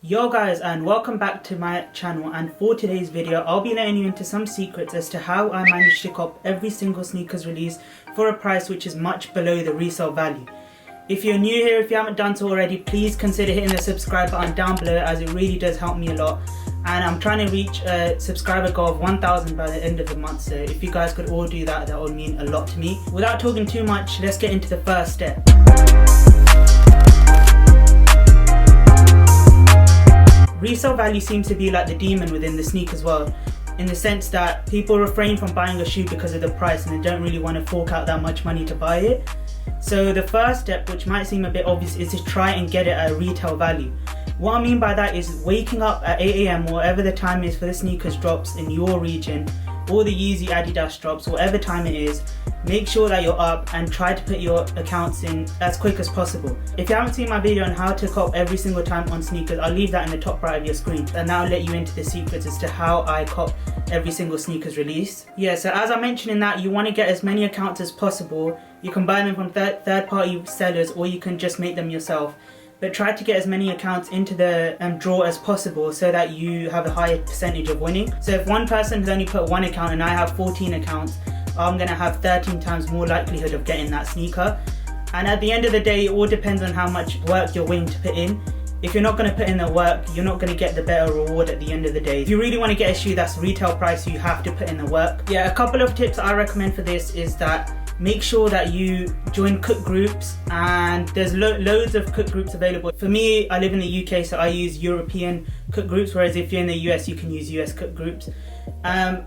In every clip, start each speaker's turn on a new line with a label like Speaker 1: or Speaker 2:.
Speaker 1: Yo guys, and welcome back to my channel, and for today's video I'll be letting you into some secrets as to how I managed to cop every single sneakers release for a price which is much below the resale value. If you're new here, if you haven't done so already, please consider hitting the subscribe button down below as it really does help me a lot. And I'm trying to reach a subscriber goal of 1,000 by the end of the month, so if you guys could all do that, that would mean a lot to me. Without talking too much, let's get into the first step. Resale value seems to be like the demon within the sneakers world, in the sense that people refrain from buying a shoe because of the price and they don't really want to fork out that much money to buy it. So the first step, which might seem a bit obvious, is to try and get it at a retail value. What I mean by that is waking up at 8 AM, whatever the time is for the sneakers drops in your region, or the Yeezy Adidas drops, whatever time it is, make sure that you're up and try to put your accounts in as quick as possible. If you haven't seen my video on how to cop every single time on sneakers, I'll leave that in the top right of your screen, and that'll let you into the secrets as to how I cop every single sneakers release. Yeah, so as I mentioned in that, you want to get as many accounts as possible. You can buy them from third-party sellers, or you can just make them yourself. But try to get as many accounts into the draw as possible so that you have a higher percentage of winning. So if one person has only put one account and I have 14 accounts, I'm going to have 13 times more likelihood of getting that sneaker. And at the end of the day, it all depends on how much work you're willing to put in. If you're not going to put in the work, you're not going to get the better reward at the end of the day. If you really want to get a shoe that's retail price, you have to put in the work. Yeah, a couple of tips I recommend for this is that make sure that you join cook groups, and there's loads of cook groups available. For me, I live in the UK, so I use European cook groups, whereas if you're in the US, you can use US cook groups.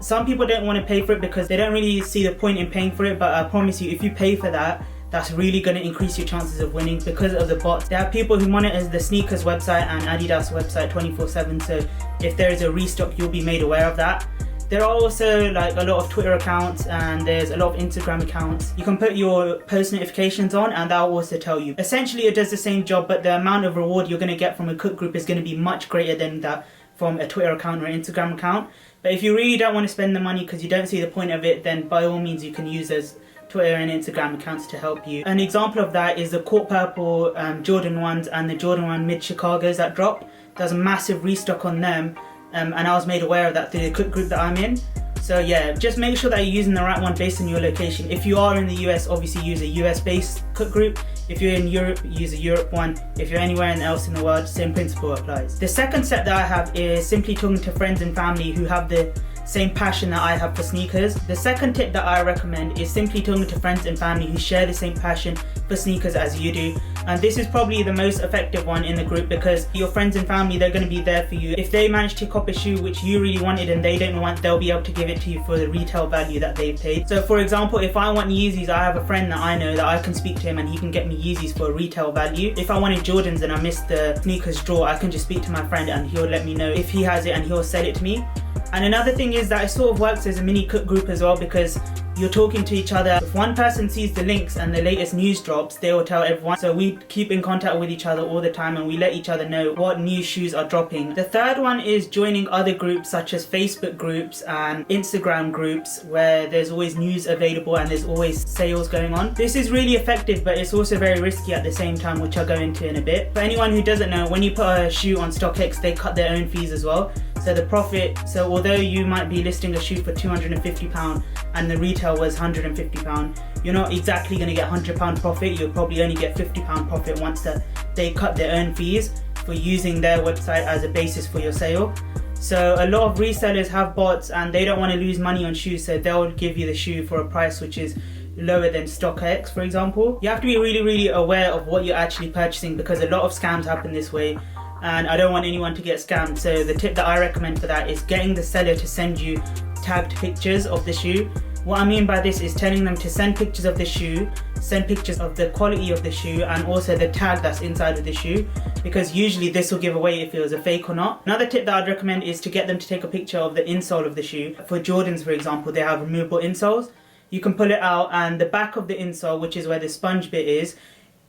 Speaker 1: Some people don't want to pay for it because they don't really see the point in paying for it, but I promise you, if you pay for that, that's really going to increase your chances of winning because of the bots. There are people who monitor the sneakers website and Adidas website 24/7, so if there is a restock, you'll be made aware of that. There are also like a lot of Twitter accounts, and there's a lot of Instagram accounts. You can put your post notifications on and that'll also tell you. Essentially it does the same job, but the amount of reward you're going to get from a cook group is going to be much greater than that from a Twitter account or an Instagram account. But if you really don't want to spend the money because you don't see the point of it, then by all means you can use those Twitter and Instagram accounts to help you. An example of that is the Court Purple Jordan 1s and the Jordan 1 Mid Chicagos that dropped. There's a massive restock on them. And I was made aware of that through the cook group that I'm in. So yeah, just make sure that you're using the right one based on your location. If you are in the US, obviously use a US based cook group. If you're in Europe, use a Europe one. If you're anywhere else in the world, same principle applies. The second step that I have is simply talking to friends and family who have the same passion that I have for sneakers. The second tip that I recommend is simply talking to friends and family who share the same passion for sneakers as you do. And this is probably the most effective one in the group, because your friends and family, they're going to be there for you. If they manage to cop a shoe which you really wanted and they don't want, they'll be able to give it to you for the retail value that they've paid. So for example, if I want Yeezys, I have a friend that I know that I can speak to him and he can get me Yeezys for a retail value. If I wanted Jordans and I missed the sneakers draw, I can just speak to my friend and he'll let me know if he has it and he'll sell it to me. And another thing is that it sort of works as a mini cook group as well, because you're talking to each other. If one person sees the links and the latest news drops, they will tell everyone. So we keep in contact with each other all the time and we let each other know what new shoes are dropping. The third one is joining other groups such as Facebook groups and Instagram groups, where there's always news available and there's always sales going on. This is really effective, but it's also very risky at the same time, which I'll go into in a bit. For anyone who doesn't know, when you put a shoe on StockX, they cut their own fees as well. So the profit, so although you might be listing a shoe for £250 and the retail was £150, you're not exactly going to get £100 profit. You'll probably only get £50 profit once they cut their own fees for using their website as a basis for your sale. So a lot of resellers have bots and they don't want to lose money on shoes, so they'll give you the shoe for a price which is lower than StockX, for example. You have to be really aware of what you're actually purchasing, because a lot of scams happen this way. And I don't want anyone to get scammed. So the tip that I recommend for that is getting the seller to send you tagged pictures of the shoe. What I mean by this is telling them to send pictures of the shoe, send pictures of the quality of the shoe, and also the tag that's inside of the shoe, because usually this will give away if it was a fake or not. Another tip that I'd recommend is to get them to take a picture of the insole of the shoe. For Jordans, for example, they have removable insoles. You can pull it out, and the back of the insole, which is where the sponge bit is,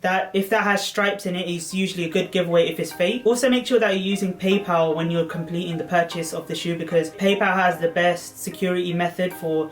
Speaker 1: that if that has stripes in it, is usually a good giveaway if it's fake. Also make sure that you're using PayPal when you're completing the purchase of the shoe, because PayPal has the best security method for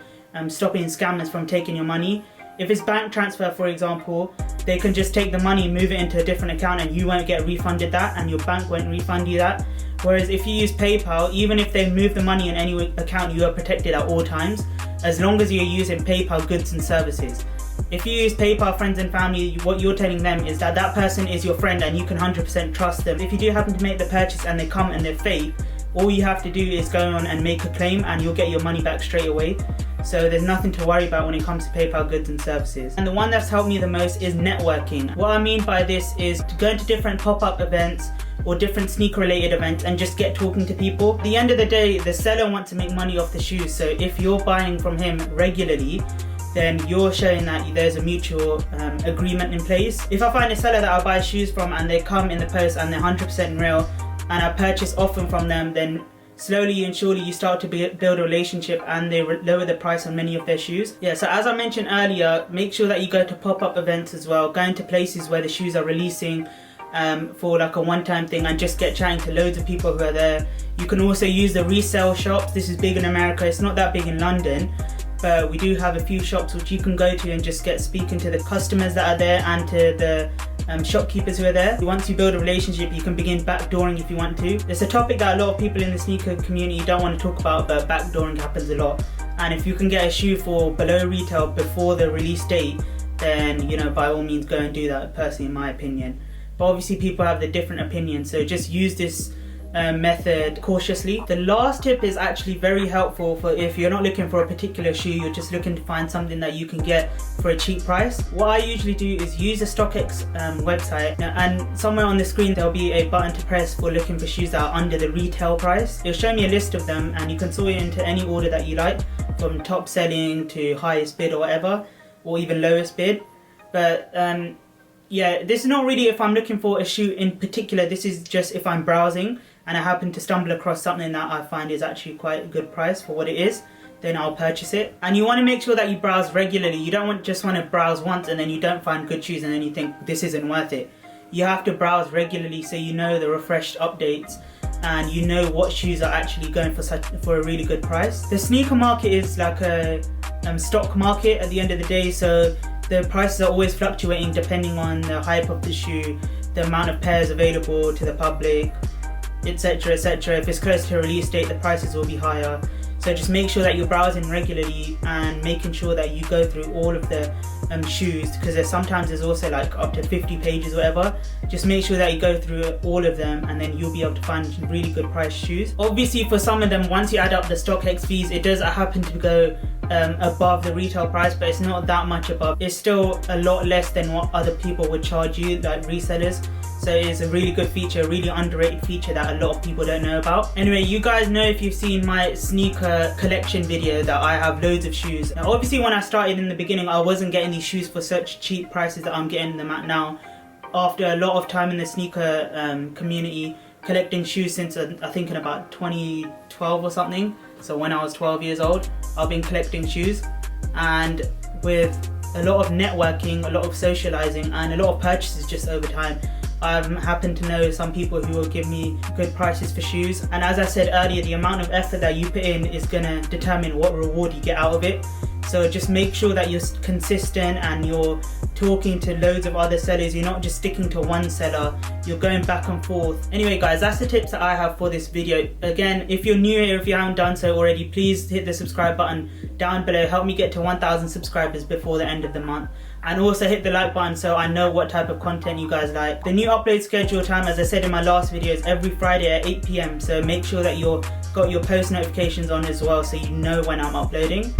Speaker 1: stopping scammers from taking your money. If it's bank transfer, for example, they can just take the money, move it into a different account, and you won't get refunded that, and your bank won't refund you that. Whereas if you use PayPal, even if they move the money in any account, you are protected at all times, as long as you're using PayPal goods and services. If you use PayPal friends and family, what you're telling them is that that person is your friend and you can 100% trust them. If you do happen to make the purchase and they come and they're fake, all you have to do is go on and make a claim and you'll get your money back straight away. So there's nothing to worry about when it comes to PayPal goods and services. And the one that's helped me the most is networking. What I mean by this is to go into different pop-up events or different sneaker related events and just get talking to people. At the end of the day, the seller wants to make money off the shoes, so if you're buying from him regularly, then you're showing that there's a mutual agreement in place. If I find a seller that I buy shoes from and they come in the post and they're 100% real and I purchase often from them, then slowly and surely you start to build a relationship and they lower the price on many of their shoes. Yeah, so as I mentioned earlier, make sure that you go to pop-up events as well, go into places where the shoes are releasing for like a one-time thing and just get chatting to loads of people who are there. You can also use the resale shops. This is big in America, it's not that big in London, but we do have a few shops which you can go to and just get speaking to the customers that are there and to the shopkeepers who are there. Once you build a relationship, you can begin backdooring if you want to. It's a topic that a lot of people in the sneaker community don't want to talk about, but backdooring happens a lot. And if you can get a shoe for below retail before the release date, then by all means go and do that, personally in my opinion. But obviously people have the different opinions, so just use this method cautiously. The last tip is actually very helpful for if you're not looking for a particular shoe, you're just looking to find something that you can get for a cheap price. What I usually do is use the StockX website, and somewhere on the screen there'll be a button to press for looking for shoes that are under the retail price. It'll show me a list of them and you can sort it into any order that you like, from top selling to highest bid or whatever, or even lowest bid. But yeah, this is not really if I'm looking for a shoe in particular, this is just if I'm browsing and I happen to stumble across something that I find is actually quite a good price for what it is, then I'll purchase it. And you want to make sure that you browse regularly. You don't just want to browse once and then you don't find good shoes and then you think this isn't worth it. You have to browse regularly so you know the refreshed updates and you know what shoes are actually going for a really good price. The sneaker market is like a stock market at the end of the day, so the prices are always fluctuating depending on the hype of the shoe, the amount of pairs available to the public, etc, etc. If it's close to a release date, the prices will be higher. So just make sure that you're browsing regularly and making sure that you go through all of the shoes, because sometimes there's also like up to 50 pages or whatever. Just make sure that you go through all of them and then you'll be able to find really good price shoes. Obviously for some of them, once you add up the StockX fees, it does happen to go above the retail price, but it's not that much above. It's still a lot less than what other people would charge you, like resellers. So it's a really good feature, a really underrated feature that a lot of people don't know about. Anyway, you guys know, if you've seen my sneaker collection video, that I have loads of shoes. Now obviously when I started in the beginning, I wasn't getting these shoes for such cheap prices that I'm getting them at now. After a lot of time in the sneaker community, collecting shoes since I think in about 2012 or something. So when I was 12 years old, I've been collecting shoes, and with a lot of networking, a lot of socializing and a lot of purchases just over time, I've happened to know some people who will give me good prices for shoes. And as I said earlier, the amount of effort that you put in is going to determine what reward you get out of it. So just make sure that you're consistent and you're talking to loads of other sellers. You're not just sticking to one seller, you're going back and forth. Anyway guys, that's the tips that I have for this video. Again, if you're new here, if you haven't done so already, please hit the subscribe button down below. Help me get to 1,000 subscribers before the end of the month. And also hit the like button so I know what type of content you guys like. The new upload schedule time, as I said in my last video, is every Friday at 8 PM. So make sure that you've got your post notifications on as well so you know when I'm uploading.